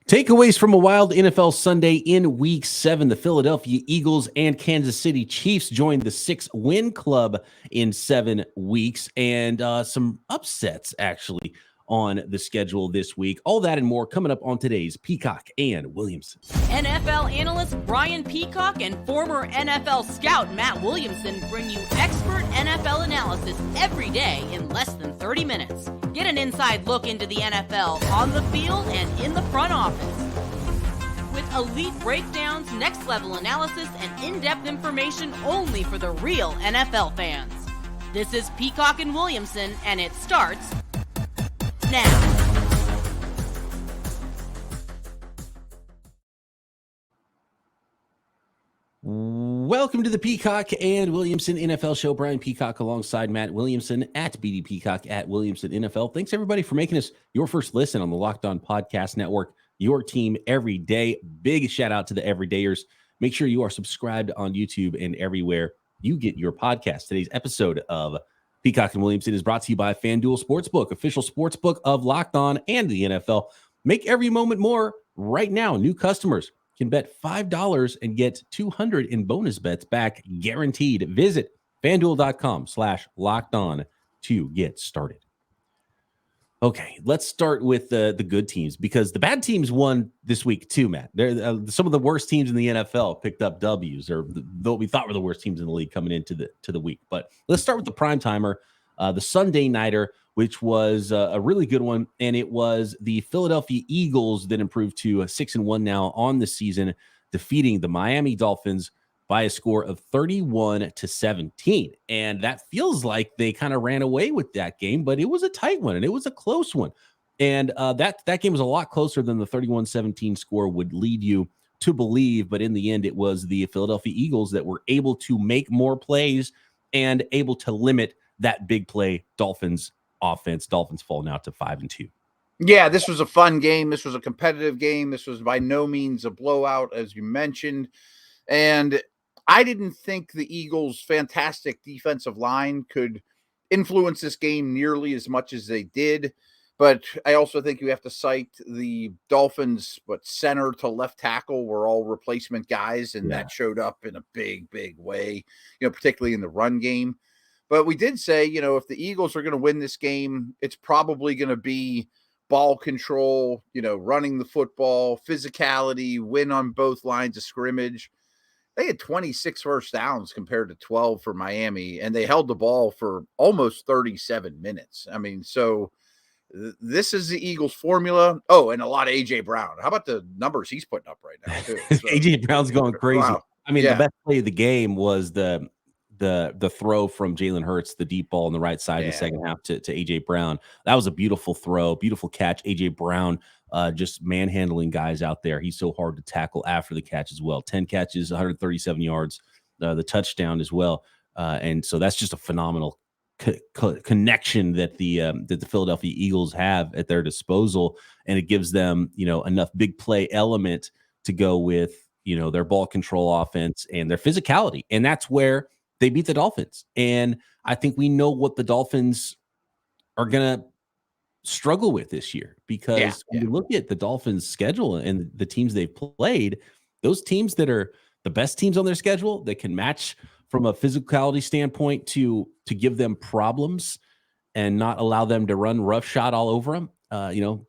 Takeaways from a wild NFL Sunday in Week 7. The Philadelphia Eagles and Kansas City Chiefs joined the 6-win club in 7 weeks, and some upsets, actually, on the schedule this week. All that and more coming up on today's Peacock and Williamson. NFL analyst Brian Peacock and former NFL scout Matt Williamson bring you expert NFL analysis every day in less than 30 minutes. Get an inside look into the NFL on the field and in the front office. With elite breakdowns, next-level analysis, and in-depth information only for the real NFL fans. This is Peacock and Williamson, and it starts now. Welcome to the Peacock and Williamson NFL Show. Brian Peacock alongside Matt Williamson at BD Peacock at Williamson NFL. Thanks, everybody, for making us your first listen on the Locked On Podcast Network, your team every day. Big shout out to the everydayers. Make sure you are subscribed on YouTube and everywhere you get your podcast. Today's episode of Peacock and Williamson is brought to you by FanDuel Sportsbook, official sportsbook of Locked On and the NFL. Make every moment more right now. New customers can bet $5 and get $200 in bonus bets back guaranteed. Visit FanDuel.com/lockedon to get started. Okay, let's start with the good teams, because the bad teams won this week too, Matt. They're some of the worst teams in the NFL picked up W's, or though we thought were the worst teams in the league coming into the week. But let's start with the prime timer, the Sunday nighter, which was a really good one, and it was the Philadelphia Eagles that improved to 6-1 now on the season, defeating the Miami Dolphins by a score of 31-17. And that feels like they kind of ran away with that game, but it was a tight one and it was a close one. And that game was a lot closer than the 31-17 score would lead you to believe. But in the end, it was the Philadelphia Eagles that were able to make more plays and able to limit that big play Dolphins offense. Dolphins falling out to 5-2. Yeah, this was a fun game. This was a competitive game. This was by no means a blowout, as you mentioned. And I didn't think the Eagles' fantastic defensive line could influence this game nearly as much as they did. But I also think you have to cite the Dolphins, center to left tackle were all replacement guys, and that showed up in a big, big way, particularly in the run game. But we did say, if the Eagles are going to win this game, it's probably going to be ball control, running the football, physicality, win on both lines of scrimmage. They had 26 first downs compared to 12 for Miami, and they held the ball for almost 37 minutes. I mean, so this is the Eagles formula. Oh, and a lot of A.J. Brown. How about the numbers he's putting up right now, too? So, A.J. Brown's going crazy. Wow. I mean, the best play of the game was the throw from Jalen Hurts, the deep ball on the right side in the second half to A.J. Brown. That was a beautiful throw, beautiful catch. A.J. Brown just manhandling guys out there. He's so hard to tackle after the catch as well. 10 catches, 137 yards, the touchdown as well. And so that's just a phenomenal connection that the Philadelphia Eagles have at their disposal. And it gives them, enough big play element to go with, their ball control offense and their physicality. And that's where they beat the Dolphins. And I think we know what the Dolphins are going to struggle with this year, because when you look at the Dolphins schedule and the teams they've played, those teams that are the best teams on their schedule that can match from a physicality standpoint to give them problems and not allow them to run roughshod all over them.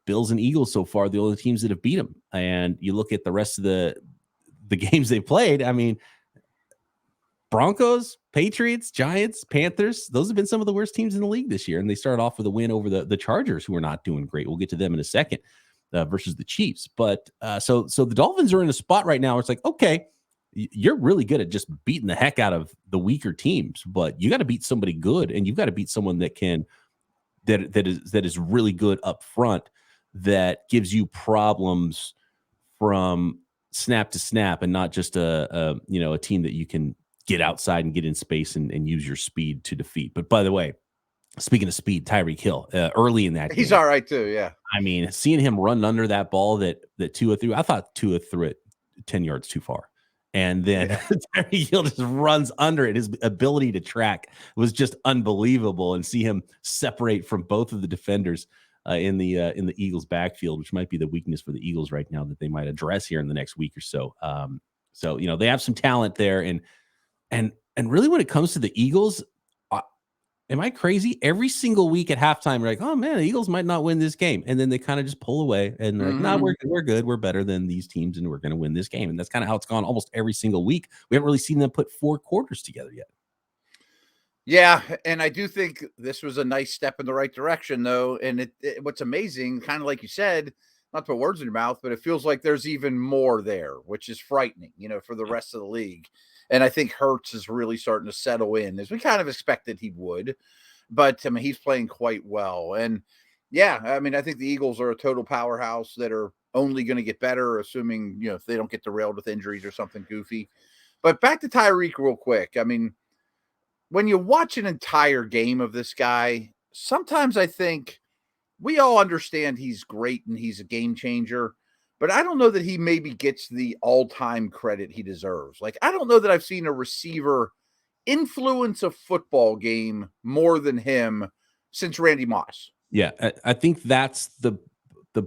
Bills and Eagles so far, the only teams that have beat them. And you look at the rest of the games they played. I mean, Broncos, Patriots, Giants, Panthers, those have been some of the worst teams in the league this year. And they started off with a win over the Chargers, who are not doing great. We'll get to them in a second, versus the Chiefs. But so the Dolphins are in a spot right now where it's like, okay, you're really good at just beating the heck out of the weaker teams, but you got to beat somebody good, and you've got to beat someone that is really good up front, that gives you problems from snap to snap, and not just a team that you can get outside and get in space and use your speed to defeat. But by the way, speaking of speed, Tyreek Hill, early in that game, he's all right too. Yeah. I mean, seeing him run under that ball that Tua threw, I thought Tua threw it 10 yards too far. And then Tyreek Hill just runs under it. His ability to track was just unbelievable, and see him separate from both of the defenders in the Eagles backfield, which might be the weakness for the Eagles right now that they might address here in the next week or so. So they have some talent there, and really when it comes to the Eagles, am I crazy? Every single week at halftime, we're like, oh man, the Eagles might not win this game, and then they kind of just pull away and they're like, no, we're good, we're better than these teams, and we're going to win this game. And that's kind of how it's gone almost every single week. We haven't really seen them put 4 quarters together yet. Yeah, and I do think this was a nice step in the right direction, though. And what's amazing, kind of like you said, not to put words in your mouth, but it feels like there's even more there, which is frightening, for the rest of the league. And I think Hurts is really starting to settle in, as we kind of expected he would. But, I mean, he's playing quite well. And, yeah, I mean, I think the Eagles are a total powerhouse that are only going to get better, assuming, if they don't get derailed with injuries or something goofy. But back to Tyreek real quick. I mean, when you watch an entire game of this guy, sometimes I think we all understand he's great and he's a game changer. But I don't know that he maybe gets the all-time credit he deserves. Like, I don't know that I've seen a receiver influence a football game more than him since Randy Moss. Yeah, I think that's the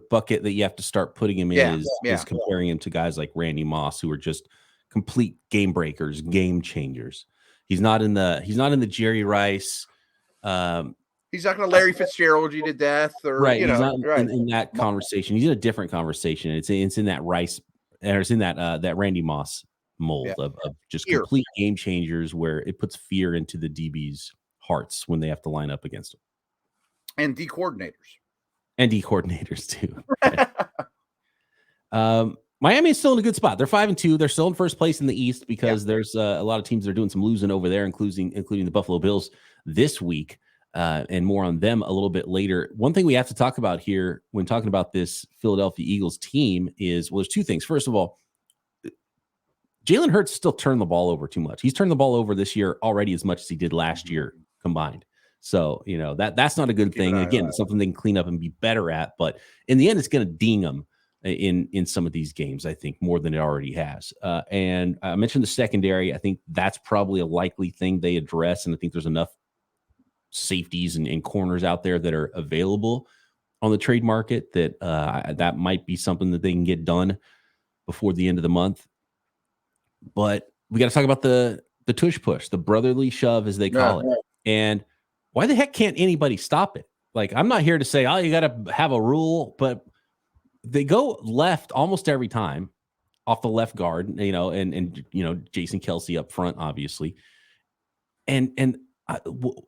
bucket that you have to start putting him in is comparing him to guys like Randy Moss, who are just complete game breakers, game changers. He's not in the Jerry Rice. He's not going to Larry Fitzgerald you to death, or right. He's not in that conversation. He's in a different conversation. It's in that Rice, or it's in that Randy Moss mold of just complete game changers, where it puts fear into the DB's hearts when they have to line up against him. And D coordinators too. Miami is still in a good spot. They're 5-2. They're still in first place in the East because there's a lot of teams that are doing some losing over there, including the Buffalo Bills this week. And more on them a little bit later. One thing we have to talk about here when talking about this Philadelphia Eagles team is, well, there's 2 things. First of all, Jalen Hurts still turned the ball over too much. He's turned the ball over this year already as much as he did last year combined. So, that's not a good thing. Again, it's something they can clean up and be better at. But in the end, it's going to ding them in some of these games, I think, more than it already has. And I mentioned the secondary. I think that's probably a likely thing they address. And I think there's enough safeties and corners out there that are available on the trade market that that might be something that they can get done before the end of the month. But we got to talk about the tush push, the brotherly shove, as they call it. And why the heck can't anybody stop it? Like, I'm not here to say, you got to have a rule, but they go left almost every time off the left guard, and Jason Kelce up front, obviously. And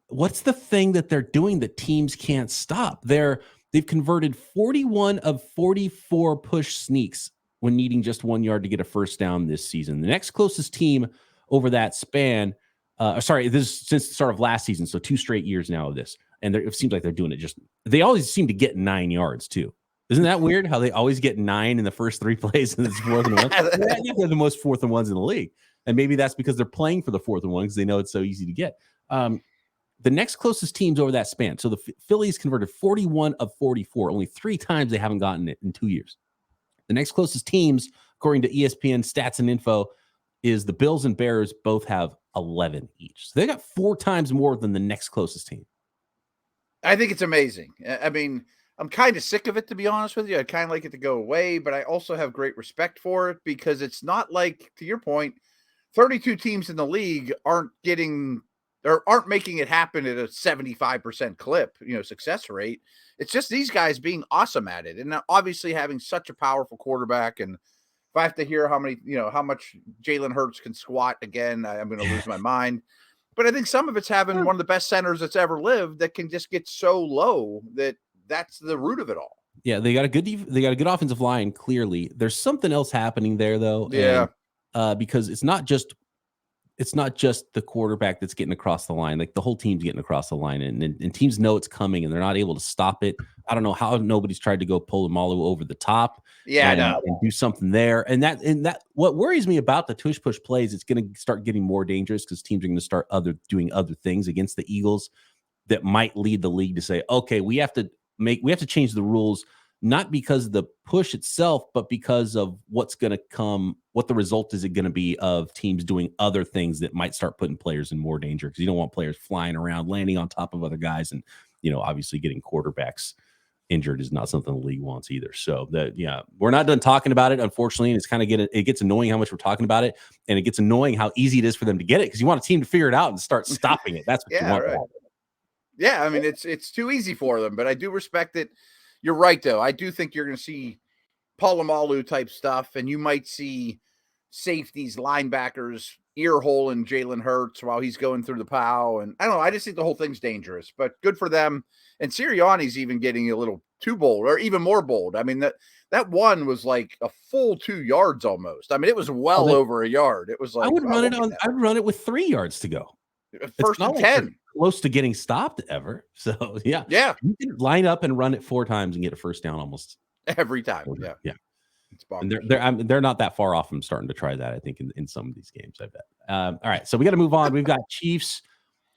what's the thing that they're doing that teams can't stop? They've converted 41 of 44 push sneaks when needing just 1 yard to get a first down this season. The next closest team over that span, this is since the start of last season, so 2 straight years now of this. And it seems like they're doing it they always seem to get 9 yards too. Isn't that weird how they always get 9 in the first 3 plays and it's 4th and 1? I think they're the most 4th and 1s in the league. And maybe that's because they're playing for the 4th and 1 because they know it's so easy to get. The next closest teams over that span. So the Phillies converted 41 of 44. Only 3 times they haven't gotten it in 2 years. The next closest teams, according to ESPN Stats and Info, is the Bills and Bears. Both have 11 each. So they got 4 times more than the next closest team. I think it's amazing. I mean, I'm kind of sick of it, to be honest with you. I'd kind of like it to go away, but I also have great respect for it because it's not like, to your point, 32 teams in the league aren't making it happen at a 75% clip, success rate. It's just these guys being awesome at it. And obviously having such a powerful quarterback. And if I have to hear how much Jalen Hurts can squat again, I'm going to lose my mind. But I think some of it's having one of the best centers that's ever lived that can just get so low that's the root of it all. Yeah, they got a good offensive line. Clearly, there's something else happening there though. Yeah, and, because it's not just the quarterback that's getting across the line. Like, the whole team's getting across the line, and teams know it's coming, and they're not able to stop it. I don't know how nobody's tried to go pull Malu over the top. Yeah, and do something there. And that what worries me about the tush push plays, it's going to start getting more dangerous because teams are going to start doing other things against the Eagles that might lead the league to say, okay, we have to change the rules. Not because of the push itself, but because of what's going to come, what the result is going to be of teams doing other things that might start putting players in more danger, because you don't want players flying around, landing on top of other guys, and obviously getting quarterbacks injured is not something the league wants either. So we're not done talking about it, unfortunately. And it's kind of it gets annoying how much we're talking about it, and it gets annoying how easy it is for them to get it because you want a team to figure it out and start stopping it. That's what you want. Right. Yeah, I mean it's too easy for them, but I do respect it. You're right, though. I do think you're going to see Palomalu type stuff, and you might see safeties, linebackers, ear hole in Jalen Hurts while he's going through the POW. And I don't know. I just think the whole thing's dangerous, but good for them. And Sirianni's even getting a little too bold, or even more bold. I mean, that one was like a full 2 yards almost. I mean, it was well over a yard. It was like I would run it with 3 yards to go. First and 10. Close to getting stopped ever. So yeah. You can line up and run it 4 times and get a first down almost every time. Yeah. And they're not that far off from starting to try that, I think, in some of these games, I bet. All right, so we got to move on. We've got Chiefs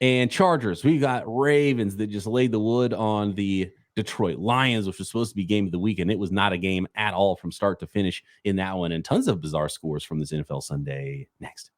and Chargers. We got Ravens that just laid the wood on the Detroit Lions, which was supposed to be game of the week, and it was not a game at all from start to finish in that one, and tons of bizarre scores from this NFL Sunday. Next.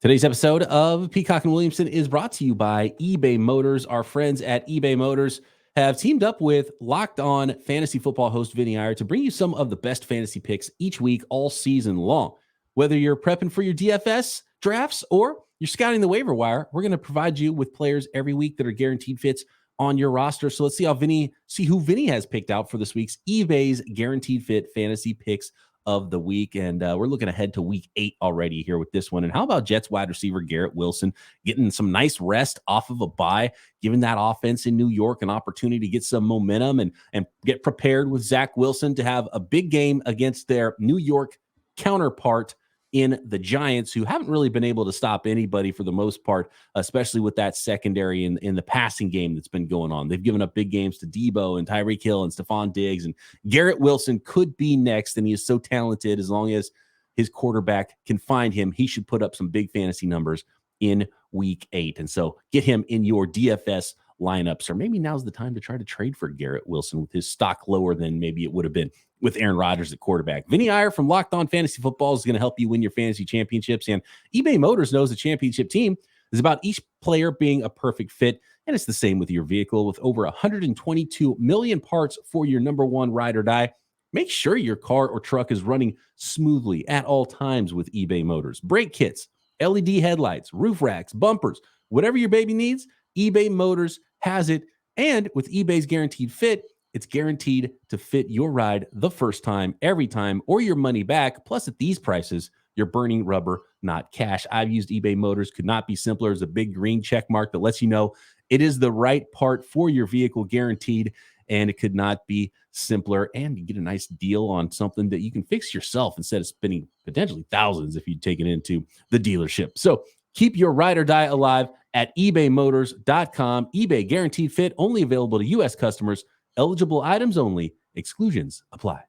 Today's episode of Peacock and Williamson is brought to you by eBay Motors. Our friends at eBay Motors have teamed up with Locked On Fantasy Football host Vinny Iyer to bring you some of the best fantasy picks each week all season long. Whether you're prepping for your DFS drafts or you're scouting the waiver wire, we're going to provide you with players every week that are guaranteed fits on your roster. So let's see who Vinny has picked out for this week's eBay's Guaranteed Fit Fantasy Picks of the week. And we're looking ahead to week 8 already here with this one. And how about Jets wide receiver Garrett Wilson getting some nice rest off of a bye, giving that offense in New York an opportunity to get some momentum and get prepared with Zach Wilson to have a big game against their New York counterpart in the Giants, who haven't really been able to stop anybody for the most part, especially with that secondary in the passing game that's been going on. They've given up big games to Debo and Tyreek Hill and Stephon Diggs, and Garrett Wilson could be next, and he is so talented. As long as his quarterback can find him, he should put up some big fantasy numbers in week 8. And so get him in your DFS lineups, or maybe now's the time to try to trade for Garrett Wilson with his stock lower than maybe it would have been with Aaron Rodgers at quarterback. Vinny Iyer from Locked On Fantasy Football is going to help you win your fantasy championships. And eBay Motors knows the championship team is about each player being a perfect fit. And it's the same with your vehicle. With over 122 million parts for your number one ride or die, make sure your car or truck is running smoothly at all times with eBay Motors. Brake kits, LED headlights, roof racks, bumpers, whatever your baby needs, eBay Motors has it. And with eBay's Guaranteed Fit, it's guaranteed to fit your ride the first time, every time, or your money back. Plus, at these prices, you're burning rubber, not cash. I've used eBay Motors. Could not be simpler. There's a big green check mark that lets you know it is the right part for your vehicle, guaranteed. And it could not be simpler. And you get a nice deal on something that you can fix yourself instead of spending potentially thousands if you take it into the dealership. So keep your ride or die alive at ebaymotors.com. eBay Guaranteed Fit, only available to U.S. customers. Eligible items only. Exclusions apply.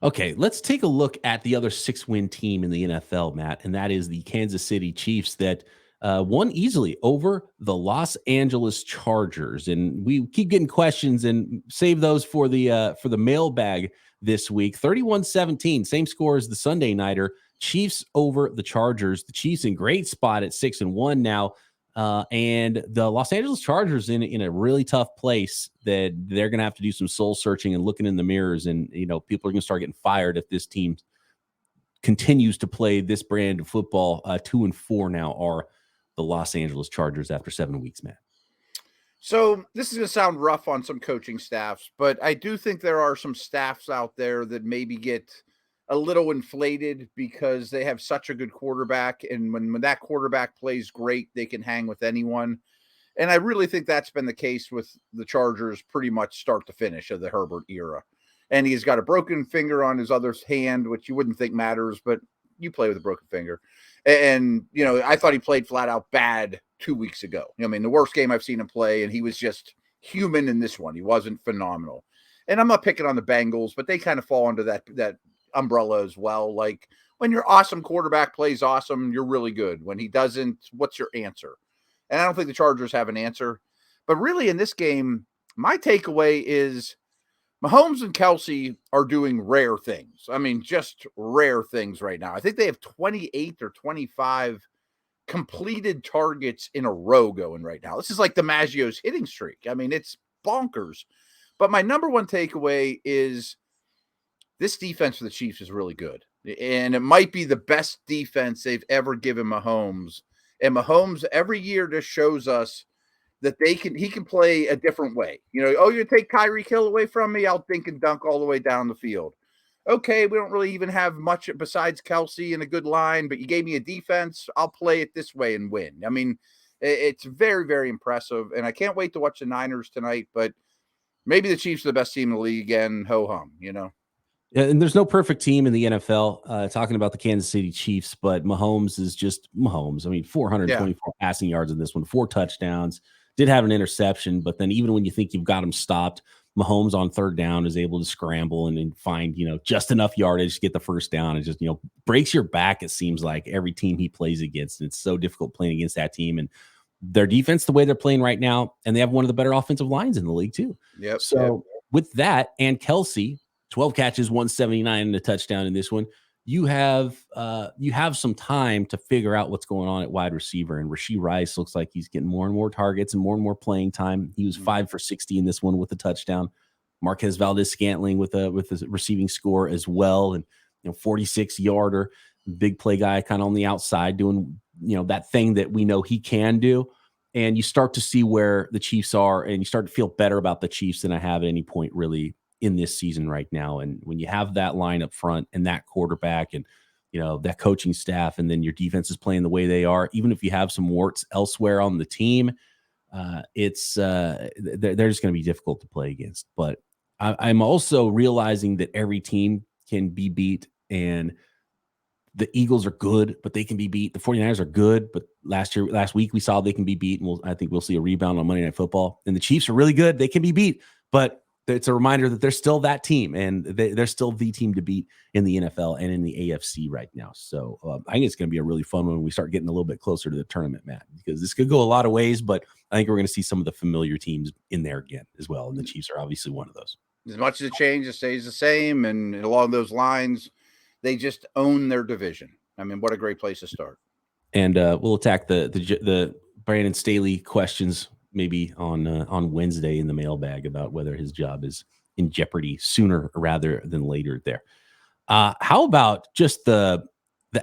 Okay, let's take a look at the other 6-win team in the NFL, Matt, and that is the Kansas City Chiefs that won easily over the Los Angeles Chargers. And we keep getting questions and save those for the mailbag this week. 31-17, same score as the Sunday nighter. Chiefs over the Chargers. The Chiefs in great spot at 6-1 now. And the Los Angeles Chargers in a really tough place that they're going to have to do some soul searching and looking in the mirrors. And, people are going to start getting fired if this team continues to play this brand of football. 2-4 now are the Los Angeles Chargers after 7 weeks, man. So this is going to sound rough on some coaching staffs, but I do think there are some staffs out there that maybe get a little inflated because they have such a good quarterback. And when that quarterback plays great, they can hang with anyone. And I really think that's been the case with the Chargers pretty much start to finish of the Herbert era. And he's got a broken finger on his other hand, which you wouldn't think matters, but you play with a broken finger. And, I thought he played flat out bad 2 weeks ago. The worst game I've seen him play, and he was just human in this one. He wasn't phenomenal. And I'm not picking on the Bengals, but they kind of fall under that umbrella as well. Like, when your awesome quarterback plays awesome, you're really good. When he doesn't, what's your answer? And I don't think the Chargers have an answer. But really in this game, my takeaway is Mahomes and Kelsey are doing rare things. I mean, just rare things right now. I think they have 28 or 25 completed targets in a row going right now. This is like the Maggio's hitting streak. I mean, it's bonkers. But my number one takeaway is this defense for the Chiefs is really good. And it might be the best defense they've ever given Mahomes. And Mahomes every year just shows us that he can play a different way. You know, oh, you're going to take Tyreek Hill away from me? I'll dink and dunk all the way down the field. Okay, we don't really even have much besides Kelsey and a good line, but you gave me a defense. I'll play it this way and win. I mean, it's very, very impressive. And I can't wait to watch the Niners tonight, but maybe the Chiefs are the best team in the league again. Ho-hum, you know? And there's no perfect team in the NFL, talking about the Kansas City Chiefs, but Mahomes is just Mahomes. I mean, 424 passing yards in this one, 4 touchdowns, did have an interception, but then even when you think you've got him stopped, Mahomes on third down is able to scramble and find, just enough yardage to get the first down. And just, breaks your back, it seems like, every team he plays against. And it's so difficult playing against that team. And their defense, the way they're playing right now, and they have one of the better offensive lines in the league too. Yep. So with that and Kelsey, 12 catches, 179 and a touchdown in this one. You have some time to figure out what's going on at wide receiver. And Rashee Rice looks like he's getting more and more targets and more playing time. He was 5 for 60 in this one with a touchdown. Marquez Valdez-Scantling with a receiving score as well, and 46-yarder, big play guy, kind of on the outside doing that thing that we know he can do. And you start to see where the Chiefs are, and you start to feel better about the Chiefs than I have at any point really in this season right now. And when you have that line up front and that quarterback and, that coaching staff, and then your defense is playing the way they are, even if you have some warts elsewhere on the team, they're just going to be difficult to play against. But I'm also realizing that every team can be beat, and the Eagles are good, but they can be beat. The 49ers are good, but last week we saw they can be beat, and I think we'll see a rebound on Monday Night Football. And the Chiefs are really good. They can be beat, but it's a reminder that they're still that team, and they're still the team to beat in the NFL and in the AFC right now. So I think it's going to be a really fun one when we start getting a little bit closer to the tournament, Matt, because this could go a lot of ways, but I think we're going to see some of the familiar teams in there again as well. And the Chiefs are obviously one of those. As much as it changes, it stays the same. And along those lines, they just own their division. I mean, what a great place to start. And we'll attack the Brandon Staley questions maybe on Wednesday in the mailbag about whether his job is in jeopardy sooner rather than later there. How about just the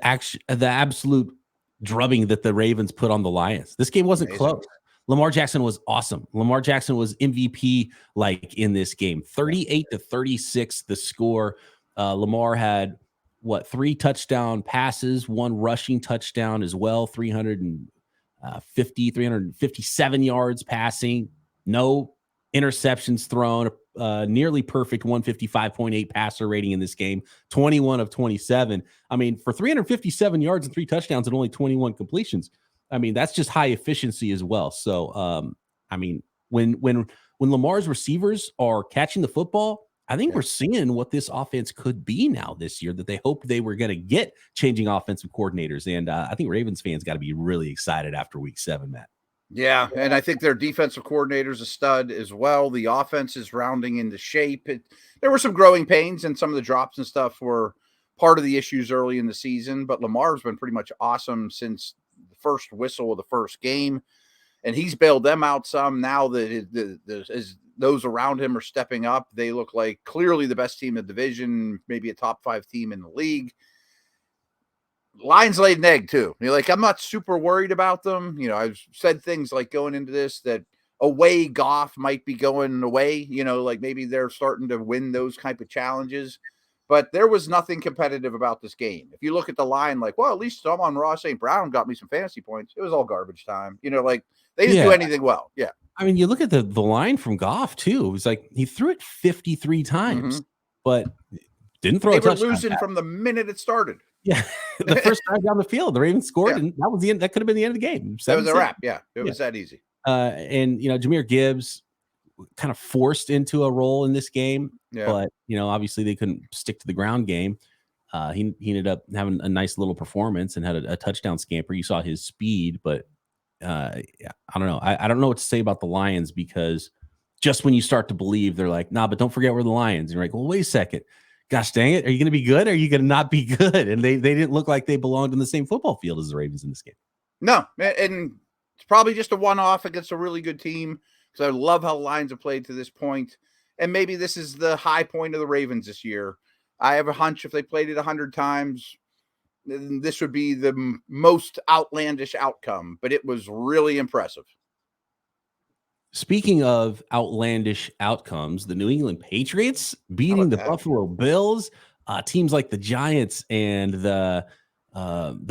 absolute drubbing that the Ravens put on the Lions? This game wasn't close. Lamar Jackson was awesome. Lamar Jackson was MVP like in this game. 38-36 the score. Lamar had 3 touchdown passes, 1 rushing touchdown as well, 357 yards passing, no interceptions thrown, nearly perfect 155.8 passer rating in this game, 21 of 27. I mean, for 357 yards and 3 touchdowns and only 21 completions, I mean, that's just high efficiency as well. So, I mean, when Lamar's receivers are catching the football, I think we're seeing what this offense could be now this year that they hoped they were going to get changing offensive coordinators. And I think Ravens fans got to be really excited after week 7, Matt. Yeah, and I think their defensive coordinator's a stud as well. The offense is rounding into shape. There were some growing pains, and some of the drops and stuff were part of the issues early in the season. But Lamar's been pretty much awesome since the first whistle of the first game, and he's bailed them out some. Now that those around him are stepping up, they look like clearly the best team in the division, maybe a top 5 team in the league. Lions laid an egg too. I'm not super worried about them. I've said things like going into this that away Goff might be going away, maybe they're starting to win those type of challenges, but there was nothing competitive about this game. If you look at the line, at least Amon-Ra St. Brown got me some fantasy points. It was all garbage time. They didn't do anything well. Yeah. I mean, you look at the line from Goff too. It was like he threw it 53 times, but didn't throw a touchdown. They were losing from the minute it started. Yeah, the first drive down the field, the Ravens scored, and that was the end. That could have been the end of the game. That was a wrap. Yeah, it was that easy. And Jahmyr Gibbs kind of forced into a role in this game, but obviously they couldn't stick to the ground game. He ended up having a nice little performance and had a touchdown scamper. You saw his speed, but I don't know. I don't know what to say about the Lions because just when you start to believe, they're like, nah, but don't forget we're the Lions. And you're like, well, wait a second. Gosh dang it. Are you going to be good? Or are you going to not be good? And they didn't look like they belonged in the same football field as the Ravens in this game. No, and it's probably just a one-off against a really good team, because I love how the Lions have played to this point. And maybe this is the high point of the Ravens this year. I have a hunch if they played it 100 times, this would be the most outlandish outcome, but it was really impressive. Speaking of outlandish outcomes, the New England Patriots beating the Buffalo Bills, teams like the Giants and the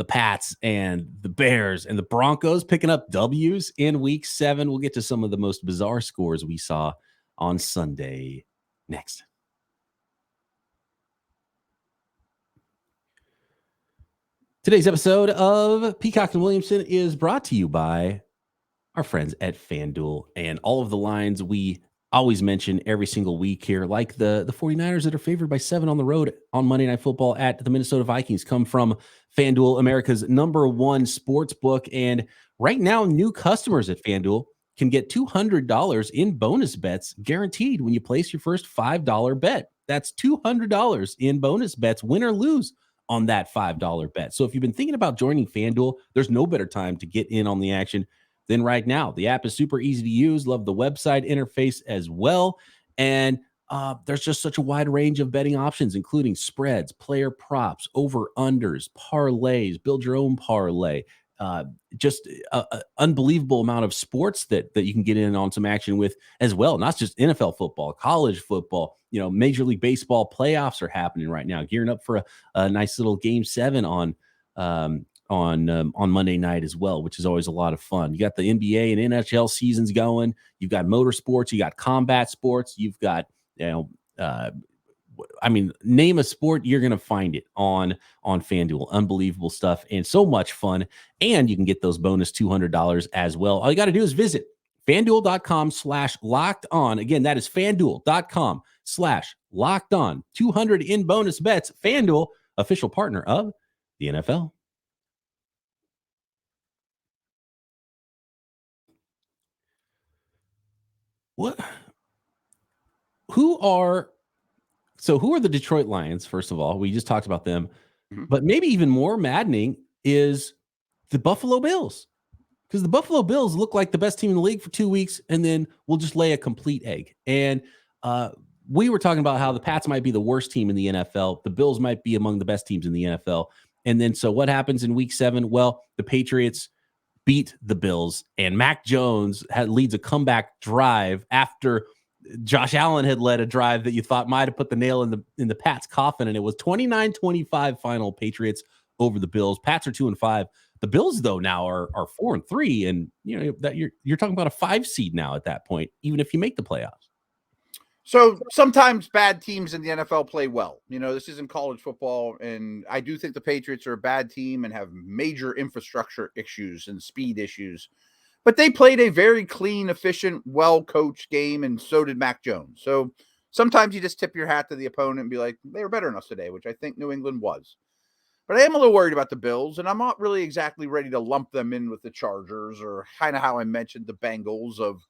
Pats and the Bears and the Broncos picking up W's in week 7. We'll get to some of the most bizarre scores we saw on Sunday next. Today's episode of Peacock and Williamson is brought to you by our friends at FanDuel, and all of the lines we always mention every single week here, like the 49ers that are favored by 7 on the road on Monday Night Football at the Minnesota Vikings, come from FanDuel, America's #1 sports book. And right now, new customers at FanDuel can get $200 in bonus bets guaranteed when you place your first $5 bet. That's $200 in bonus bets, win or lose, on that $5 bet. So if you've been thinking about joining FanDuel, there's no better time to get in on the action than right now. The app is super easy to use. Love the website interface as well. And there's just such a wide range of betting options, including spreads, player props, over-unders, parlays, build your own parlay. Just an unbelievable amount of sports that you can get in on some action with as well. Not just NFL football, college football, Major League Baseball playoffs are happening right now, gearing up for a nice little Game 7 on Monday night as well, which is always a lot of fun. You got the NBA and NHL seasons going. You've got motorsports. You got combat sports. You've got, name a sport, you're going to find it on FanDuel. Unbelievable stuff and so much fun. And you can get those bonus $200 as well. All you got to do is visit FanDuel.com/locked-on. Again, that is FanDuel.com/locked-on. 200 in bonus bets. FanDuel, official partner of the NFL. What? Who are the Detroit Lions? First of all, we just talked about them, but maybe even more maddening is the Buffalo Bills, because the Buffalo Bills look like the best team in the league for 2 weeks, and then we'll just lay a complete egg. And we were talking about how the Pats might be the worst team in the NFL. The Bills might be among the best teams in the NFL. And then, so what happens in week 7? Well, the Patriots beat the Bills, and Mac Jones leads a comeback drive after Josh Allen had led a drive that you thought might have put the nail in the Pats' coffin, and it was 29-25 final, Patriots over the Bills. Pats are 2-5. The Bills, though, now are 4-3, and that you're talking about a 5 seed now at that point, even if you make the playoffs. So sometimes bad teams in the NFL play well. This isn't college football, and I do think the Patriots are a bad team and have major infrastructure issues and speed issues. But they played a very clean, efficient, well-coached game, and so did Mac Jones. So sometimes you just tip your hat to the opponent and be like, they were better than us today, which I think New England was. But I am a little worried about the Bills, and I'm not really exactly ready to lump them in with the Chargers, or kind of how I mentioned the Bengals, of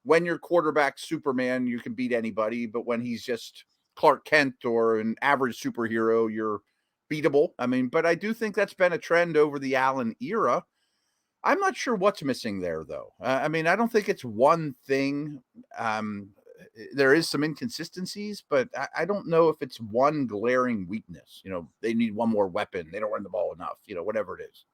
when your quarterback's Superman, you can beat anybody, but when he's just Clark Kent or an average superhero, you're beatable. But I do think that's been a trend over the Allen era. I'm not sure what's missing there, though. I don't think it's one thing. There is some inconsistencies, but I don't know if it's one glaring weakness. They need one more weapon. They don't run the ball enough, whatever it is.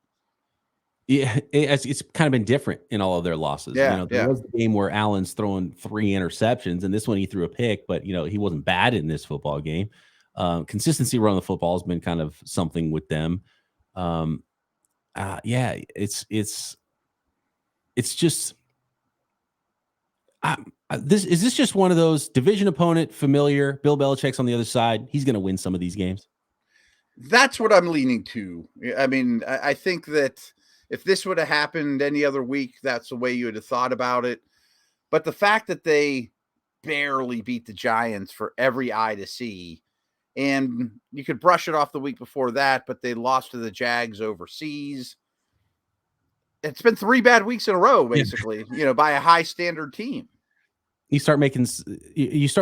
Yeah, it's kind of been different in all of their losses. Yeah, there was the game where Allen's throwing 3 interceptions, and this one he threw a pick, but he wasn't bad in this football game. Consistency around the football has been kind of something with them. It's just this is just one of those division opponent, familiar. Bill Belichick's on the other side. He's going to win some of these games. That's what I'm leaning to. I think that if this would have happened any other week, that's the way you would have thought about it. But the fact that they barely beat the Giants for every eye to see, and you could brush it off the week before that, but they lost to the Jags overseas. It's been 3 bad weeks in a row, basically, by a high standard team. you start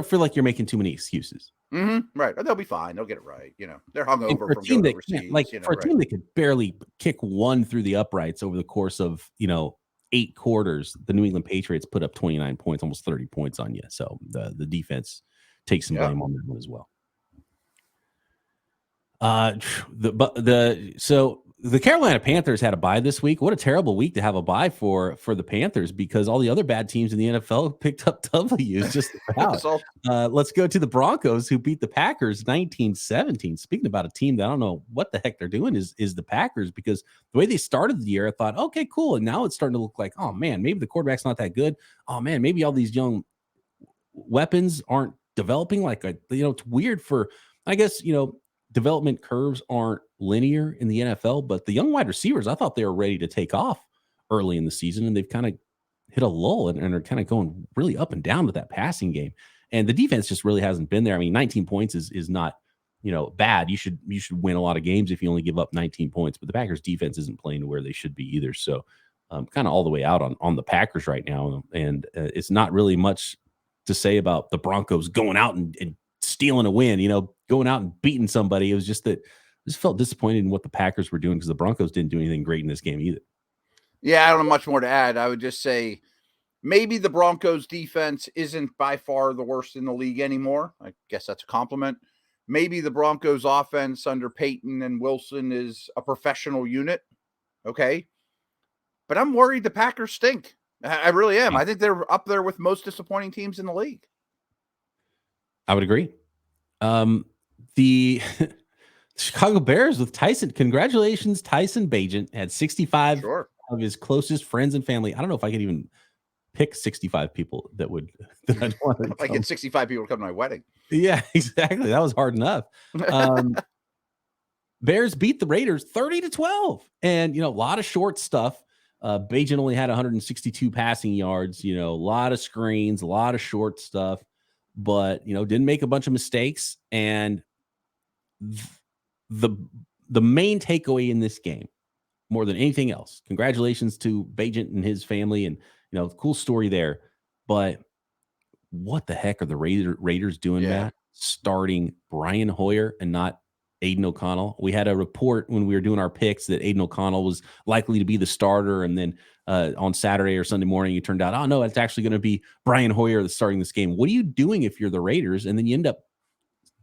feel like you're making too many excuses. Right. They'll be fine. They'll get it right. They're hungover from going overseas. For a team that could barely kick one through the uprights over the course of, 8 quarters, the New England Patriots put up 29 points, almost 30 points on you. So the defense takes some blame on that one as well. So the Carolina Panthers had a bye this week. What a terrible week to have a bye for the Panthers, because all the other bad teams in the NFL picked up W's just about. Let's go to the Broncos, who beat the Packers 19-17. Speaking about a team that I don't know what the heck they're doing is the Packers, because the way they started the year, I thought, okay, cool. And now it's starting to look like, oh man, maybe the quarterback's not that good. Oh man, maybe all these young weapons aren't developing it's weird for, I guess, development curves aren't linear in the NFL, but the young wide receivers, I thought they were ready to take off early in the season, and they've kind of hit a lull and are kind of going really up and down with that passing game. And the defense just really hasn't been there. I mean, 19 points is not, bad. You should win a lot of games if you only give up 19 points, but the Packers defense isn't playing to where they should be either. So kind of all the way out on the Packers right now. And it's not really much to say about the Broncos going out and stealing a win, going out and beating somebody. It was just that I just felt disappointed in what the Packers were doing, because the Broncos didn't do anything great in this game either. Yeah, I don't have much more to add. I would just say maybe the Broncos defense isn't by far the worst in the league anymore. I guess that's a compliment. Maybe the Broncos offense under Peyton and Wilson is a professional unit. Okay. But I'm worried the Packers stink. I really am. I think they're up there with most disappointing teams in the league. I would agree. The Chicago Bears with Tyson. Congratulations, Tyson Bagent had 65 of his closest friends and family. I don't know if I could even pick 65 people that I'd want to I get 65 people to come to my wedding. Yeah, exactly. That was hard enough. Bears beat the Raiders 30-12, and a lot of short stuff. Bagent only had 162 passing yards. A lot of screens, a lot of short stuff, but didn't make a bunch of mistakes. And the main takeaway in this game, more than anything else, congratulations to Bagent and his family, and cool story there. But what the heck are the Raiders doing, Matt? Starting Brian Hoyer and not Aiden O'Connell. We had a report when we were doing our picks that Aiden O'Connell was likely to be the starter, and then on Saturday or Sunday morning, it turned out, oh no, it's actually going to be Brian Hoyer that's starting this game. What are you doing if you're the Raiders? And then you end up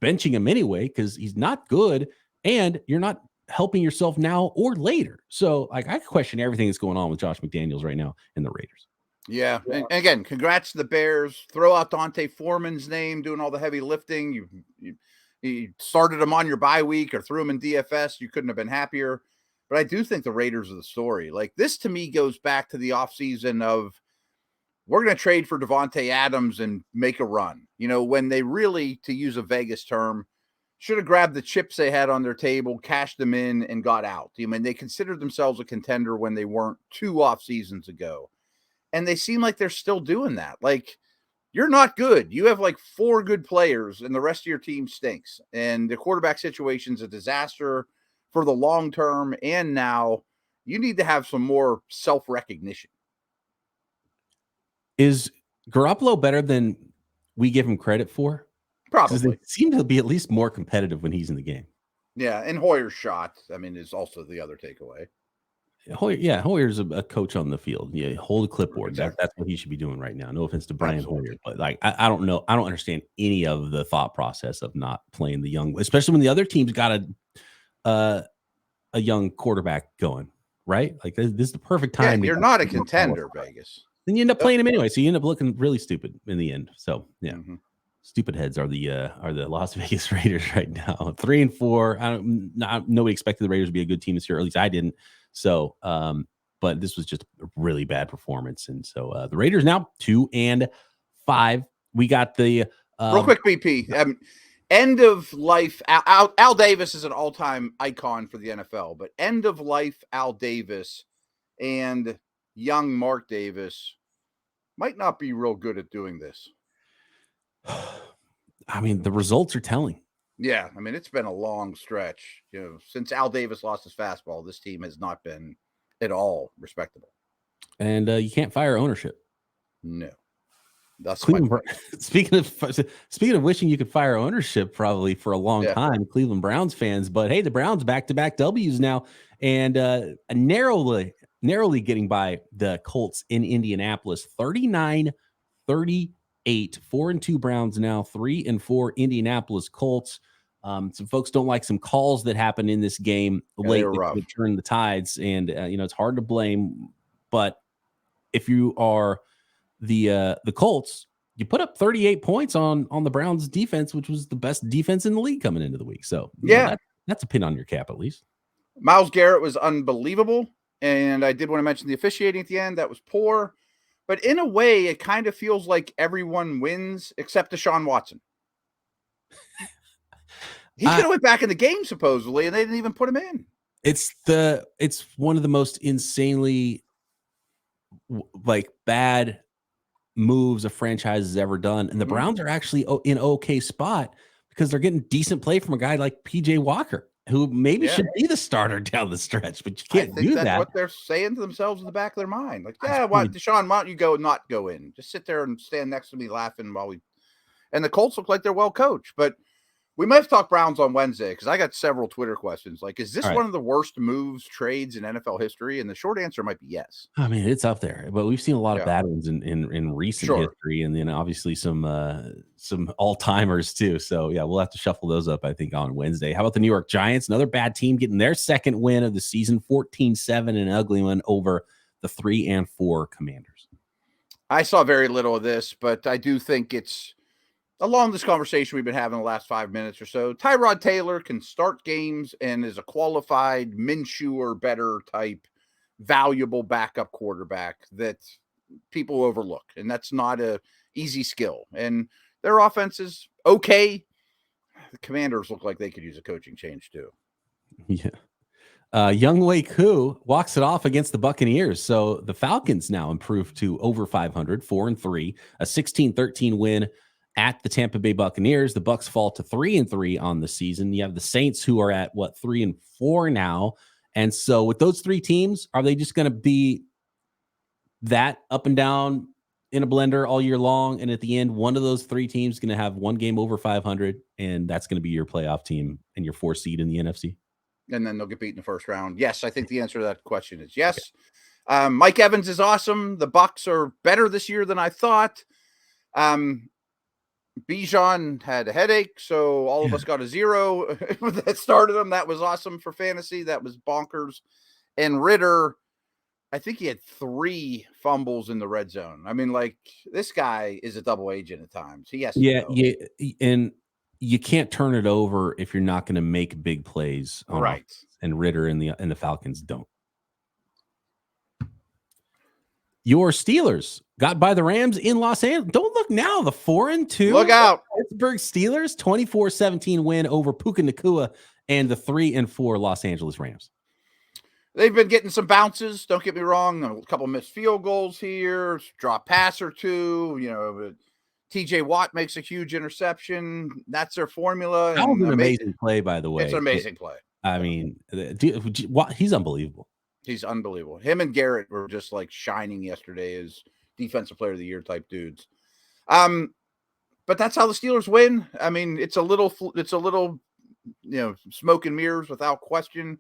benching him anyway because he's not good, and you're not helping yourself now or later. So I question everything that's going on with Josh McDaniels right now in the Raiders. Yeah. And again, congrats to the Bears. Throw out Dante Foreman's name, doing all the heavy lifting. You started him on your bye week or threw him in DFS. You couldn't have been happier. But I do think the Raiders are the story. Like, this to me goes back to the offseason of, we're going to trade for Devontae Adams and make a run. When they really, to use a Vegas term, should have grabbed the chips they had on their table, cashed them in, and got out. They considered themselves a contender when they weren't 2 off seasons ago. And they seem like they're still doing that. Like, you're not good. You have like 4 good players, and the rest of your team stinks. And the quarterback situation's a disaster for the long term. And now you need to have some more self-recognition. Is Garoppolo better than we give him credit for? Probably. They seem to be at least more competitive when he's in the game. Yeah, and Hoyer's shot, is also the other takeaway. Hoyer's a coach on the field. Yeah, hold a clipboard. Exactly. That's what he should be doing right now. No offense to Brian Hoyer, but I don't know. I don't understand any of the thought process of not playing the young, especially when the other team's got a young quarterback going, right? Like, this is the perfect time. Yeah, you're not a contender, Vegas. Then you end up playing him anyway, so you end up looking really stupid in the end. So yeah. Mm-hmm. Stupid heads are the Las Vegas Raiders right now. 3-4. Nobody expected the Raiders to be a good team this year, or at least I didn't. So, but this was just a really bad performance, and so the Raiders now 2-5. We got the real quick BP. End of life. Al Davis is an all-time icon for the NFL, but end of life Al Davis and young Mark Davis might not be real good at doing this. The results are telling. Yeah, it's been a long stretch. Since Al Davis lost his fastball, this team has not been at all respectable. And you can't fire ownership. No. That's speaking of wishing you could fire ownership probably for a long time, Cleveland Browns fans. But hey, the Browns back-to-back W's now, and narrowly getting by the Colts in Indianapolis, 39-38. 4-2 Browns now, 3-4 Indianapolis Colts. Some folks don't like some calls that happened in this game late that turned the tides, and it's hard to blame. But if you are the Colts, you put up 38 points on the Browns defense, which was the best defense in the league coming into the week. So that's a pin on your cap at least. Myles Garrett was unbelievable, and I did want to mention the officiating at the end. That was poor, but in a way, it kind of feels like everyone wins except Deshaun Watson. He could have went back in the game supposedly, and they didn't even put him in. It's one of the most insanely bad moves a franchise has ever done, and the Browns are actually in okay spot because they're getting decent play from a guy like PJ Walker, who maybe should be the starter down the stretch, but you can't do that. That's what they're saying to themselves in the back of their mind. Like, Deshaun, why don't you not go in? Just sit there and stand next to me laughing while we. And the Colts look like they're well coached, but. We might have talked Browns on Wednesday because I got several Twitter questions. Like, is this one of the worst moves, trades in NFL history? And the short answer might be yes. I mean, it's up there, but we've seen a lot of bad ones in recent history, and then obviously some all-timers too. So yeah, we'll have to shuffle those up, I think, on Wednesday. How about the New York Giants? Another bad team getting their second win of the season, 14-7, an ugly one over the 3-4 Commanders. I saw very little of this, but I do think it's along this conversation we've been having the last 5 minutes or so. Tyrod Taylor can start games and is a qualified Minshew or better type valuable backup quarterback that people overlook. And that's not a easy skill. And their offense is okay. The Commanders look like they could use a coaching change too. Yeah. Younghoe Koo walks it off against the Buccaneers. So the Falcons now improved to over 500, 4-3, a 16-13 win at the Tampa Bay Buccaneers. The Bucs fall to 3-3 on the season. You have the Saints, who are at 3-4 now. And so with those three teams, are they just going to be that up and down in a blender all year long? And at the end, one of those three teams is going to have one game over 500, and that's going to be your playoff team and your 4 seed in the NFC. And then they'll get beat in the first round. Yes, I think the answer to that question is yes. Okay. Mike Evans is awesome. The Bucs are better this year than I thought. Bijan had a headache, so all of us got a 0 that started him. That was awesome for fantasy. That was bonkers. And Ritter, I think he had 3 fumbles in the red zone. I mean, this guy is a double agent at times. He has to go. And you can't turn it over if you're not going to make big plays. Right. And Ritter and the Falcons don't. Your Steelers got by the Rams in Los Angeles. Don't look now. The 4-2. Look out. Pittsburgh Steelers, 24-17 win over Puka Nacua and the 3-4 Los Angeles Rams. They've been getting some bounces. Don't get me wrong. A couple missed field goals here, drop pass or two. TJ Watt makes a huge interception. That's their formula. That was an amazing play, by the way. It's an amazing play. I mean, he's unbelievable. He's unbelievable. Him and Garrett were just shining yesterday as defensive player of the year type dudes. But that's how the Steelers win. I mean, it's a little, smoke and mirrors without question.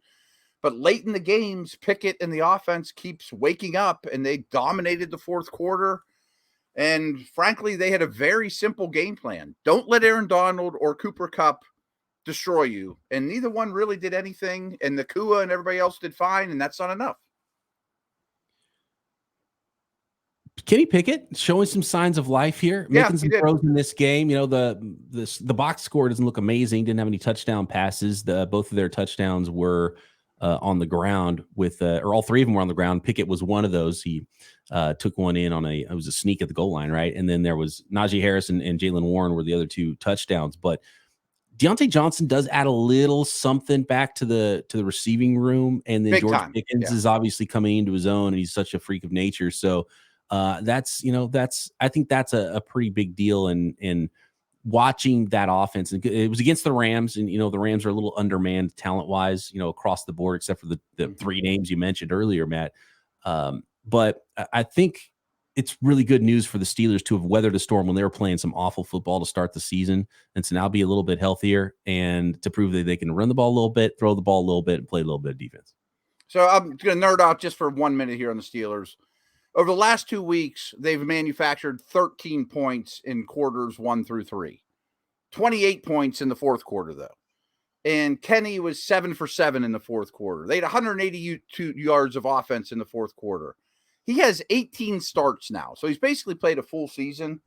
But late in the games, Pickett and the offense keeps waking up, and they dominated the fourth quarter. And frankly, they had a very simple game plan. Don't let Aaron Donald or Cooper Kupp destroy you. And neither one really did anything. And Nacua and everybody else did fine, and that's not enough. Kenny Pickett showing some signs of life here, making some throws in this game. The box score doesn't look amazing. Didn't have any touchdown passes. Both of their touchdowns were on the ground or all three of them were on the ground. Pickett was one of those. He took one in it was a sneak at the goal line, right? And then there was Najee Harris and Jaylen Warren were the other 2 touchdowns. But Deontay Johnson does add a little something back to the receiving room. And then Big George time. Pickens is obviously coming into his own, and he's such a freak of nature. So I think that's a pretty big deal. And watching that offense, and it was against the Rams, and the Rams are a little undermanned talent wise, across the board, except for the 3 names you mentioned earlier, Matt. But I think it's really good news for the Steelers to have weathered a storm when they were playing some awful football to start the season, and to now be a little bit healthier and to prove that they can run the ball a little bit, throw the ball a little bit, and play a little bit of defense. So I'm going to nerd out just for 1 minute here on the Steelers. Over the last 2 weeks, they've manufactured 13 points in quarters 1 through 3. 28 points in the fourth quarter, though. And Kenny was 7 for 7 in the fourth quarter. They had 182 yards of offense in the fourth quarter. He has 18 starts now. So he's basically played a full season.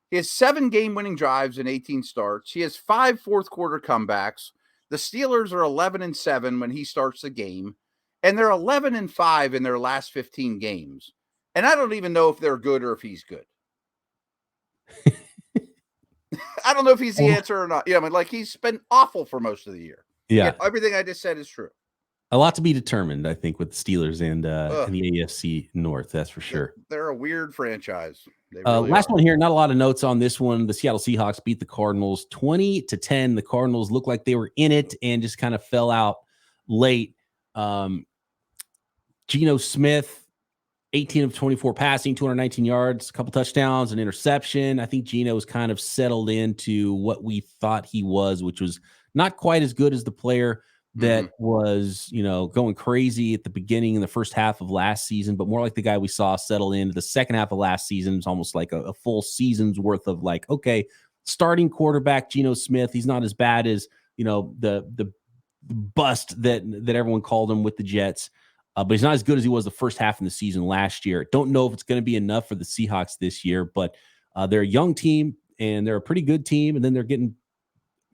He has 7 game-winning drives and 18 starts. He has 5 fourth-quarter comebacks. The Steelers are 11-7 when he starts the game. And they're 11-5 in their last 15 games. And I don't even know if they're good or if he's good. I don't know if he's the answer or not. Yeah, I mean, like, he's been awful for most of the year. Yeah. Everything I just said is true. A lot to be determined, I think, with the Steelers and the AFC North. That's for sure. They're a weird franchise. They really last are. one here. Not a lot of notes on this one. The Seattle Seahawks beat the Cardinals 20-10. The Cardinals looked like they were in it and just kind of fell out late. Geno Smith, 18 of 24 passing, 219 yards, a couple touchdowns, an interception. I think Geno's kind of settled into what we thought he was, which was not quite as good as the player that was, going crazy at the beginning in the first half of last season, but more like the guy we saw settle into the second half of last season. It's almost like a full season's worth of like, okay, starting quarterback Geno Smith. He's not as bad as, the bust that everyone called him with the Jets. But he's not as good as he was the first half of the season last year. Don't know if it's going to be enough for the Seahawks this year, but they're a young team and they're a pretty good team. And then they're getting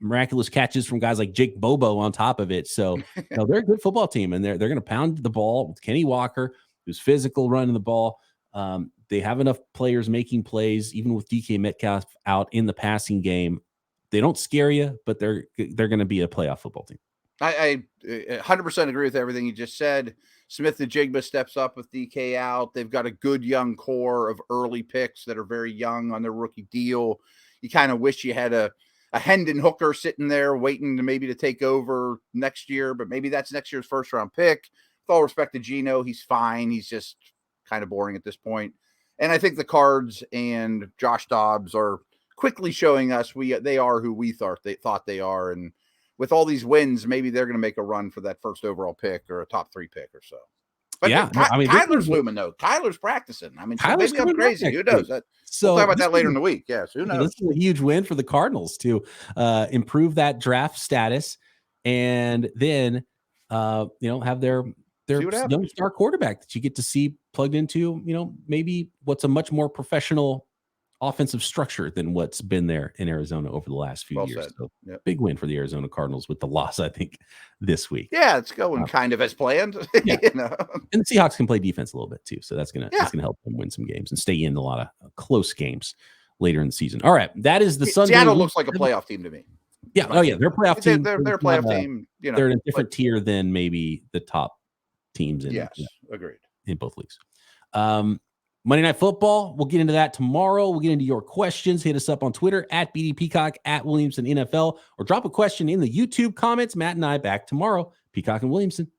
miraculous catches from guys like Jake Bobo on top of it. So they're a good football team, and they're going to pound the ball with Kenny Walker, who's physical running the ball. They have enough players making plays, even with DK Metcalf out in the passing game. They don't scare you, but they're going to be a playoff football team. I 100% agree with everything you just said. Smith and Jigba steps up with DK out. They've got a good young core of early picks that are very young on their rookie deal. You kind of wish you had a Hendon Hooker sitting there waiting to take over next year, but maybe that's next year's first round pick. With all respect to Geno, he's fine. He's just kind of boring at this point. And I think the Cards and Josh Dobbs are quickly showing us they are who we thought they are. And with all these wins, maybe they're going to make a run for that first overall pick or a top 3 pick or so. But yeah, Kyler's looming though. Kyler's practicing. I mean, so maybe I'm crazy. Who knows? We'll talk about that later in the week. Yes, who knows? This is a huge win for the Cardinals to improve that draft status, and then have their young star quarterback that you get to see plugged into maybe what's a much more professional offensive structure than what's been there in Arizona over the last few years. So big win for the Arizona Cardinals with the loss, I think, this week. Yeah, it's going kind of as planned. Yeah. And the Seahawks can play defense a little bit too, so that's gonna help them win some games and stay in a lot of close games later in the season. All right, that is the Sunday. Seattle looks like a playoff team to me. Yeah, they're a playoff team. They're a playoff team. They're in a different tier than maybe the top teams. Agreed. In both leagues. Monday Night Football, we'll get into that tomorrow. We'll get into your questions. Hit us up on Twitter at BD Peacock, at Williamson NFL, or drop a question in the YouTube comments. Matt and I back tomorrow. Peacock and Williamson.